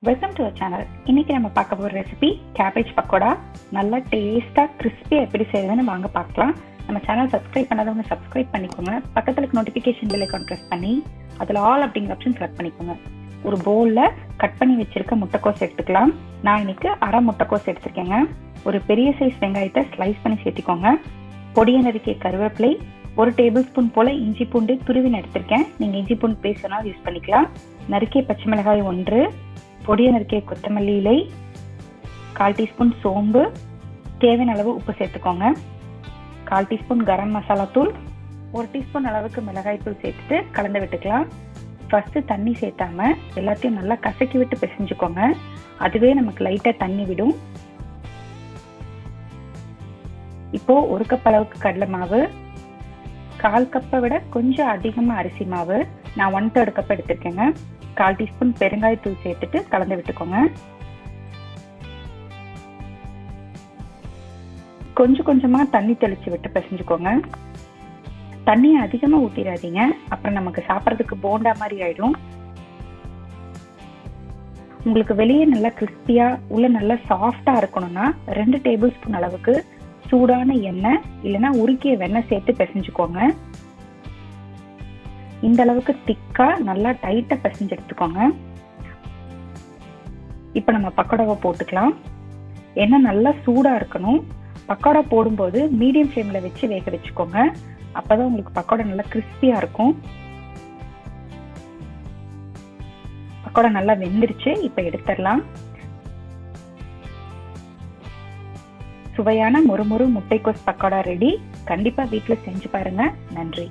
Welcome to channel. இன்னைக்கு நம்ம பார்க்க போகிற ரெசிபி கேபேஜ் பக்கோடா. நல்லா டேஸ்ட்டாக கிறிஸ்பியாக எப்படி செய்யறதுன்னு வாங்க பார்க்கலாம். நம்ம சேனல் சப்ஸ்கிரைப் பண்ணாதவங்க சப்ஸ்கிரைப் பண்ணிக்கோங்க. பக்கத்தில் இருக்க நோட்டிஃபிகேஷன் பெல் ஐகான் ப்ரெஸ் பண்ணி அதில் ஆல் அப்படிங்கிற ஆப்ஷன் செலக்ட் பண்ணிக்கோங்க. ஒரு பவுலில் கட் பண்ணி வச்சிருக்க முட்டைக்கோஸ் எடுத்துக்கலாம். நான் இன்னைக்கு அரை முட்டைக்கோஸ் எடுத்துருக்கேங்க. ஒரு பெரிய சைஸ் வெங்காயத்தை ஸ்லைஸ் பண்ணி சேர்த்திக்கோங்க. பொடியை நறுக்கிய கருவேப்பிலை, 1 டேபிள் ஸ்பூன் போல் இஞ்சி பூண்டு துருவின்னு எடுத்திருக்கேன். நீங்கள் இஞ்சி பூண்டு பேஸ்ட் வேணாலும் யூஸ் பண்ணிக்கலாம். நறுக்கிய பச்சை மிளகாய் 1, பொடியை நறுக்கிய கொத்தமல்லி இலை, 1/4 டீஸ்பூன் சோம்பு, தேவையான அளவு உப்பு சேர்த்துக்கோங்க. 1/4 டீஸ்பூன் கரம் மசாலா தூள், 1 டீஸ்பூன் அளவுக்கு மிளகாய் தூள் சேர்த்துட்டு கலந்து விட்டுக்கலாம். ஃபர்ஸ்ட் தண்ணி சேர்த்தாம எல்லாத்தையும் நல்லா கசக்கி விட்டு பிசைஞ்சுக்கோங்க. அதுவே நமக்கு லைட்டா தண்ணி விடும். இப்போ 1 கப் அளவுக்கு கடலை மாவு, 1/4 கப்பை விட கொஞ்சம் அதிகமா அரிசி மாவு, நான் 1/3 கப் எடுத்திருக்கேங்க. 1/4 டீஸ்பூன் பெருங்காயத்தூள் சேர்த்துட்டு கலந்து விட்டுக்கோங்க. கொஞ்சம் கொஞ்சமா தண்ணி தெளிச்சு விட்டு பிசைஞ்சுக்கோங்க. தண்ணியை அதிகமா ஊத்திடாதீங்க, அப்புறம் நமக்கு சாப்பிட்றதுக்கு போண்டா மாதிரி ஆயிடும். உங்களுக்கு வெளியே நல்லா கிறிஸ்பியா உள்ள நல்லா சாஃப்டா இருக்கணும்னா 2 டேபிள் ஸ்பூன் அளவுக்கு சூடான எண்ணெய் இல்லைன்னா உருக்கிய வெண்ணெய் சேர்த்து பிசைஞ்சுக்கோங்க. இந்த அளவுக்கு திக்கா நல்லா டைட்டா பிசைஞ்சு எடுத்துக்கோங்க. இப்ப நம்ம பக்கோடாவை போட்டுக்கலாம். எண்ணெய் நல்லா சூடா இருக்கணும். பக்கோடா போடும்போது மீடியம் ஃப்ளேம்ல வச்சு வேக வச்சுக்கோங்க. அப்பதான் உங்களுக்கு பக்கோடா நல்லா கிறிஸ்பியா இருக்கும். பக்கோடா நல்லா வெந்துருச்சு. இப்ப எடுத்துடலாம். சுவையான மொறுமொறு முட்டைக்கோஸ் பக்கோடா ரெடி. கண்டிப்பா வீட்டுல செஞ்சு பாருங்க. நன்றி.